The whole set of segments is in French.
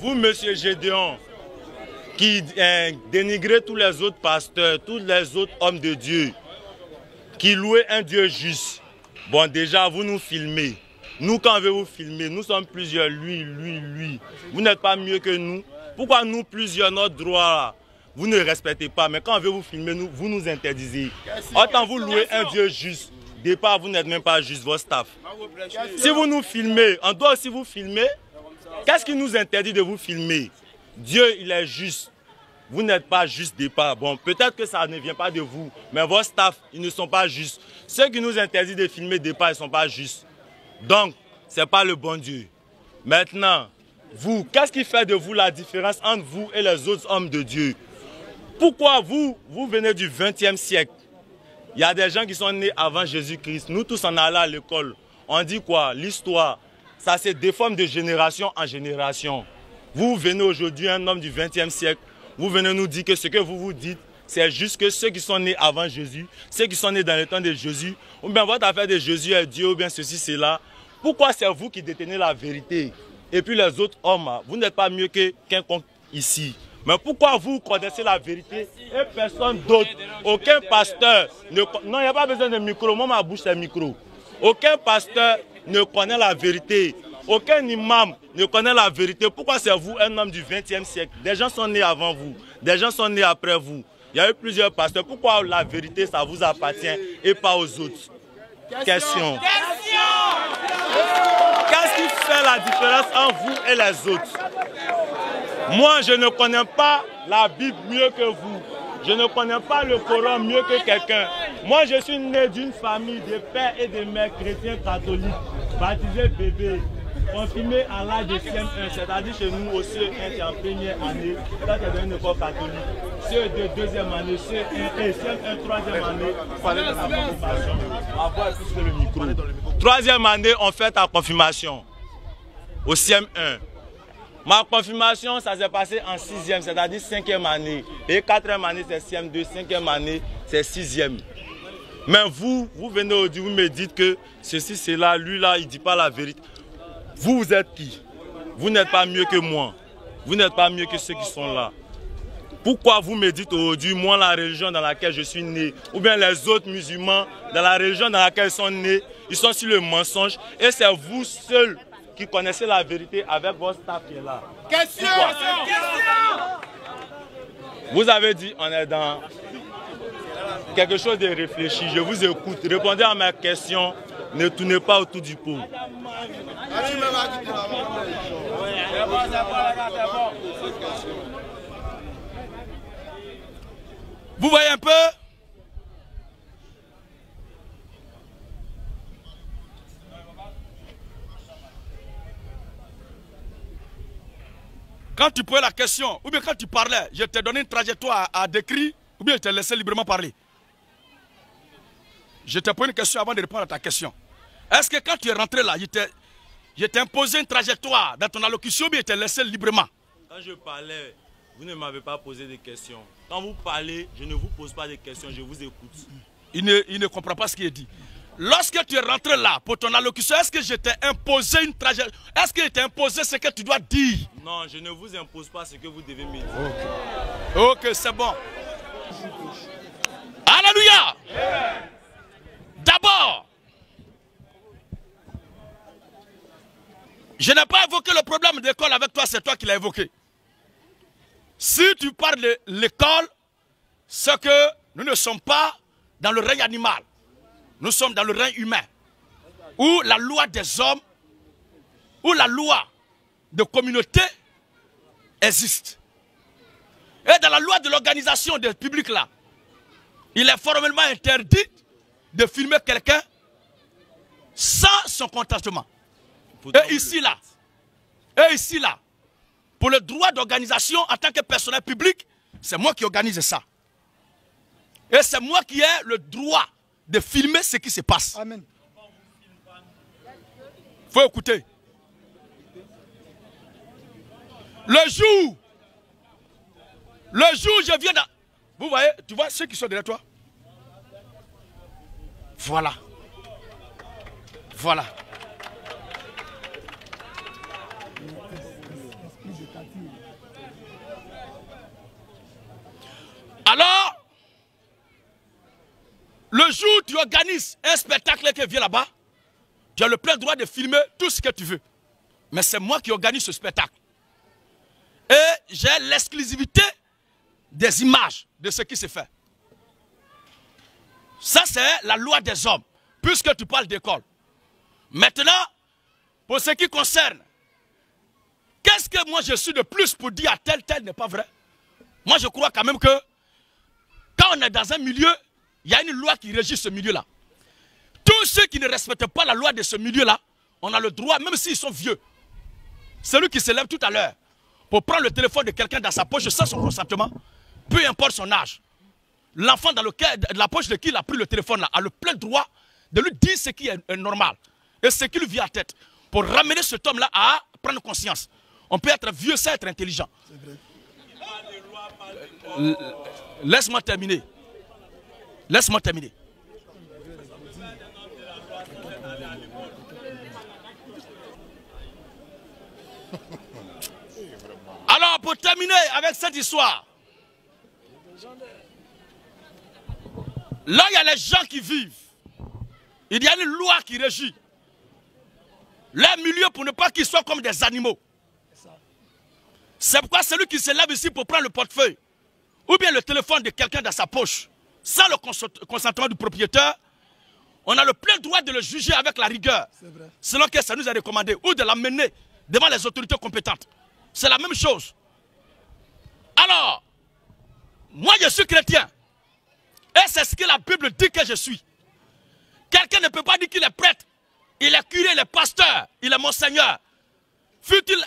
vous, monsieur Gédéon, qui dénigrez tous les autres pasteurs, tous les autres hommes de Dieu, qui louez un Dieu juste. Bon, déjà, vous nous filmez. Nous, quand on veut vous filmer, nous sommes plusieurs, lui. Vous n'êtes pas mieux que nous. Pourquoi nous, plusieurs, notre droit, là, vous ne respectez pas? Mais quand on veut vous filmer, vous nous interdisez. Autant vous louez un Dieu juste. Départ, vous n'êtes même pas juste, votre staff. Si vous nous filmez, on doit aussi vous filmer. Qu'est-ce qui nous interdit de vous filmer? Dieu, il est juste. Vous n'êtes pas juste départ. Bon, peut-être que ça ne vient pas de vous, mais vos staff, ils ne sont pas justes. Ceux qui nous interdisent de filmer départ, ils ne sont pas justes. Donc, ce n'est pas le bon Dieu. Maintenant, vous, qu'est-ce qui fait de vous la différence entre vous et les autres hommes de Dieu? Pourquoi vous venez du 20e siècle? Il y a des gens qui sont nés avant Jésus-Christ. Nous tous, on allait à l'école. On dit quoi? L'histoire, ça se déforme de génération en génération. Vous venez aujourd'hui, un homme du 20e siècle, vous venez nous dire que ce que vous vous dites, c'est juste que ceux qui sont nés avant Jésus, ceux qui sont nés dans le temps de Jésus, ou bien votre affaire de Jésus est Dieu, ou bien ceci, cela. Pourquoi c'est vous qui détenez la vérité? Et puis les autres hommes, vous n'êtes pas mieux que quiconque ici. Mais pourquoi vous connaissez la vérité et personne d'autre? Aucun pasteur, non, il n'y a pas besoin de micro, moi ma bouche c'est micro. Aucun pasteur ne connaît la vérité. Aucun imam ne connaît la vérité. Pourquoi c'est vous, un homme du 20e siècle? Des gens sont nés avant vous, des gens sont nés après vous. Il y a eu plusieurs pasteurs. Pourquoi la vérité, ça vous appartient et pas aux autres? Question. Qu'est-ce qui fait la différence entre vous et les autres? Moi, je ne connais pas la Bible mieux que vous. Je ne connais pas le Coran mieux que quelqu'un. Moi, je suis né d'une famille de pères et de mères chrétiens catholiques, baptisés bébés, confirmés à l'âge de CM1, c'est-à-dire chez nous au CE1, c'est en première année, ça c'est dans une école catholique. CE2, deuxième année, CE1, CM1, troisième année, on fait la confirmation. Avoir plus que le micro. Troisième année, on fait ta confirmation au CM1. Ma confirmation, ça s'est passé en 6e, c'est-à-dire 5e année. Et 4e année, c'est CM2, 5e année, c'est 6e. Mais vous venez aujourd'hui, vous me dites que ceci, c'est là, lui là, il ne dit pas la vérité. Vous êtes qui? Vous n'êtes pas mieux que moi. Vous n'êtes pas mieux que ceux qui sont là. Pourquoi vous me dites aujourd'hui, moi, la religion dans laquelle je suis né, ou bien les autres musulmans, dans la religion dans laquelle ils sont nés, ils sont sur le mensonge, et c'est vous seuls qui connaissez la vérité avec votre staff qui est là. Question. Vous avez dit, on est dans quelque chose de réfléchi. Je vous écoute. Répondez à ma question. Ne tournez pas autour du pot. Vous voyez un peu? Quand tu posais la question, ou bien quand tu parlais, je t'ai donné une trajectoire à décrire, ou bien je t'ai laissé librement parler. Je t'ai posé une question avant de répondre à ta question. Est-ce que quand tu es rentré là, je t'ai imposé une trajectoire dans ton allocution, ou bien je t'ai laissé librement? Quand je parlais, vous ne m'avez pas posé de questions. Quand vous parlez, je ne vous pose pas de questions, je vous écoute. Il ne comprend pas ce qui est dit. Lorsque tu es rentré là pour ton allocution, est-ce que je t'ai imposé une trajectoire? Est-ce que je t'ai imposé ce que tu dois dire? Non, je ne vous impose pas ce que vous devez me dire. Ok, c'est bon. Alléluia. D'abord, je n'ai pas évoqué le problème de l'école avec toi, c'est toi qui l'as évoqué. Si tu parles de l'école, c'est que nous ne sommes pas dans le règne animal. Nous sommes dans le règne humain, où la loi des hommes, où la loi de communauté existe. Et dans la loi de l'organisation des publics là, il est formellement interdit de filmer quelqu'un sans son consentement. Et ici là, pour le droit d'organisation en tant que personnel public, c'est moi qui organise ça. Et c'est moi qui ai le droit de filmer ce qui se passe. Amen. Faut écouter. Le jour je viens dans... Vous voyez, tu vois ceux qui sont derrière toi? Voilà. Voilà. organises un spectacle qui vient là-bas, tu as le plein droit de filmer tout ce que tu veux. Mais c'est moi qui organise ce spectacle. Et j'ai l'exclusivité des images de ce qui se fait. Ça, c'est la loi des hommes, puisque tu parles d'école. Maintenant, pour ce qui concerne, qu'est-ce que moi je suis de plus pour dire à tel n'est pas vrai? Moi, je crois quand même que quand on est dans un milieu, il y a une loi qui régit ce milieu-là. Tous ceux qui ne respectent pas la loi de ce milieu-là, on a le droit, même s'ils sont vieux. Celui qui se lève tout à l'heure pour prendre le téléphone de quelqu'un dans sa poche sans son consentement, peu importe son âge, l'enfant dans la poche de qui il a pris le téléphone là a le plein droit de lui dire ce qui est normal et ce qui lui vient à tête pour ramener cet homme-là à prendre conscience. On peut être vieux sans être intelligent. Laisse-moi terminer. Laisse-moi terminer. Alors, pour terminer avec cette histoire, là, il y a les gens qui vivent. Il y a une loi qui régit leur milieu pour ne pas qu'ils soient comme des animaux. C'est pourquoi celui qui se lève ici pour prendre le portefeuille ou bien le téléphone de quelqu'un dans sa poche, sans le consentement du propriétaire, on a le plein droit de le juger avec la rigueur, selon que ça nous est recommandé, ou de l'amener devant les autorités compétentes. C'est la même chose. Alors, moi je suis chrétien, et c'est ce que la Bible dit que je suis. Quelqu'un ne peut pas dire qu'il est prêtre, il est curé, il est pasteur, il est monseigneur. Fut-il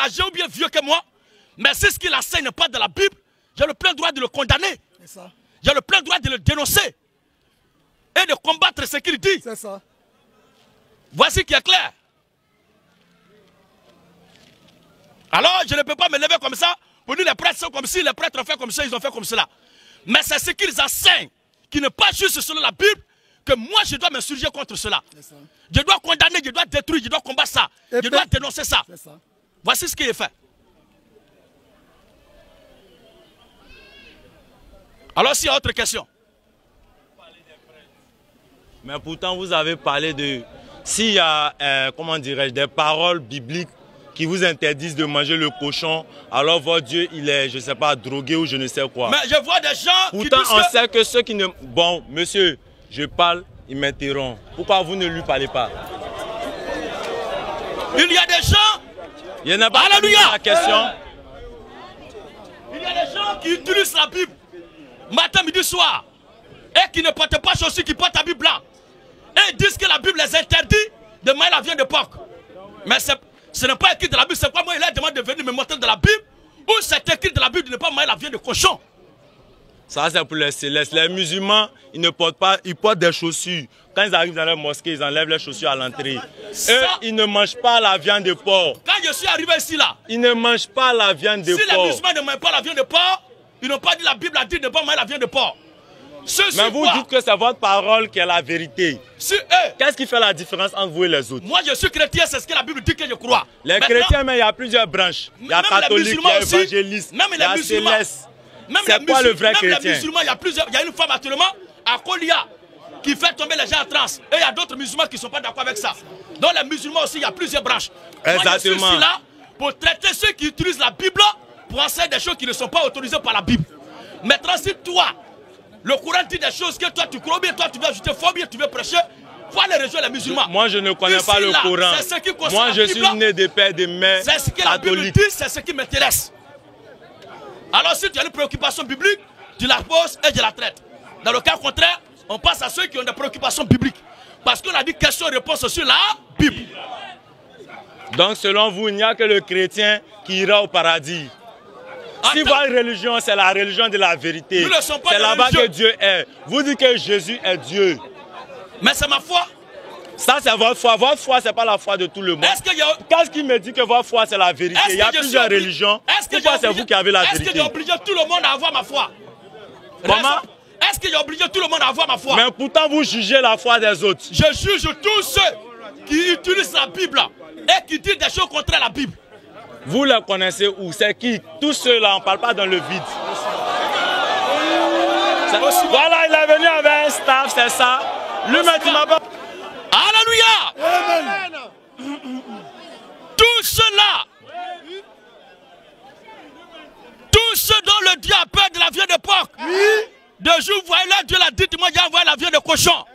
âgé ou bien vieux que moi, mais si ce qu'il enseigne pas dans la Bible, j'ai le plein droit de le condamner. J'ai le plein droit de le dénoncer. Et de combattre ce qu'il dit. C'est ça. Voici qui est clair. Alors, je ne peux pas me lever comme ça pour dire les prêtres sont comme ci, les prêtres ont fait comme ça, ils ont fait comme cela. Mais c'est ce qu'ils enseignent, qui n'est pas juste selon la Bible, que moi je dois m'insurger contre cela. Je dois condamner, je dois détruire, je dois combattre ça. Je dois dénoncer ça. Voici ce qui est fait. Alors, s'il y a autre question. Mais pourtant, vous avez parlé de... S'il y a, comment dirais-je, des paroles bibliques qui vous interdisent de manger le cochon, alors votre Dieu, il est, je ne sais pas, drogué ou je ne sais quoi. Mais je vois des gens pourtant, qui disent on sait que ceux qui ne... Bon, monsieur, je parle, il m'interrompt. Pourquoi vous ne lui parlez pas? Il y a des gens... Il n'y en a pas. Alléluia. La question. Il y a des gens qui utilisent la Bible matin, midi, soir, et qui ne portent pas chaussures, qui portent la Bible blanc. Et ils disent que la Bible les interdit de manger la viande de porc. Mais ce n'est pas écrit dans la Bible. C'est quoi moi il leur demande de venir me montrer dans la Bible, ou c'est écrit dans la Bible de ne pas manger la viande de cochon. Ça c'est pour les célestes. Les musulmans, ils ne portent pas, ils portent des chaussures. Quand ils arrivent dans leur mosquée, ils enlèvent les chaussures à l'entrée. Eux, ils ne mangent pas la viande de porc. Quand je suis arrivé ici là, ils ne mangent pas la viande de porc. Si les musulmans ne mangent pas la viande de porc, ils n'ont pas dit, la Bible a dit de ne pas manger la viande de porc. Mais vous dites que c'est votre parole qui est la vérité. Qu'est-ce qui fait la différence entre vous et les autres? Moi je suis chrétien, c'est ce que la Bible dit que je crois. Les chrétiens, mais il y a plusieurs branches. Il y a catholiques, il y a évangélistes, il y a célestes. C'est quoi le vrai chrétien? Même les musulmans, il y a une femme actuellement à Kolia qui fait tomber les gens en transe. Et il y a d'autres musulmans qui ne sont pas d'accord avec ça. Dans les musulmans aussi, il y a plusieurs branches. Exactement. Moi, je suis ici là pour traiter ceux qui utilisent la Bible pour enseigner des choses qui ne sont pas autorisées par la Bible. Maintenant, si toi, le Coran dit des choses que toi tu crois bien, toi tu veux ajouter fort bien, tu veux prêcher, faut aller rejoindre les musulmans. Moi je ne connais pas le Coran. Moi je suis né de père et de mère catholique. C'est ce que la Bible dit, c'est ce qui m'intéresse. Alors si tu as une préoccupation biblique, tu la poses et je la traite. Dans le cas contraire, on passe à ceux qui ont des préoccupations bibliques. Parce qu'on a dit question-réponse sur la Bible. Donc selon vous, il n'y a que le chrétien qui ira au paradis. Si votre religion, c'est la religion de la vérité, c'est là-bas que Dieu est. Vous dites que Jésus est Dieu. Mais c'est ma foi. Ça, c'est votre foi. Votre foi, ce n'est pas la foi de tout le monde. Qu'est-ce qui me dit que votre foi, c'est la vérité? Il y a plusieurs religions. Pourquoi c'est vous qui avez la vérité? Est-ce que j'ai obligé tout le monde à avoir ma foi? Comment? Est-ce que j'ai obligé tout le monde à avoir ma foi? Mais pourtant, vous jugez la foi des autres. Je juge tous ceux qui utilisent la Bible et qui disent des choses contre la Bible. Vous les connaissez où? C'est qui? Tous ceux-là, on ne parle pas dans le vide. Voilà, il est venu avec un staff, c'est ça. Lui-même, tu m'as pas. Alléluia. Amen. Tout cela, tout ce dont le Dieu a peur de la vieille époque, de jour, vous voyez là, Dieu l'a dit, moi j'ai envoyé la vieille de cochon.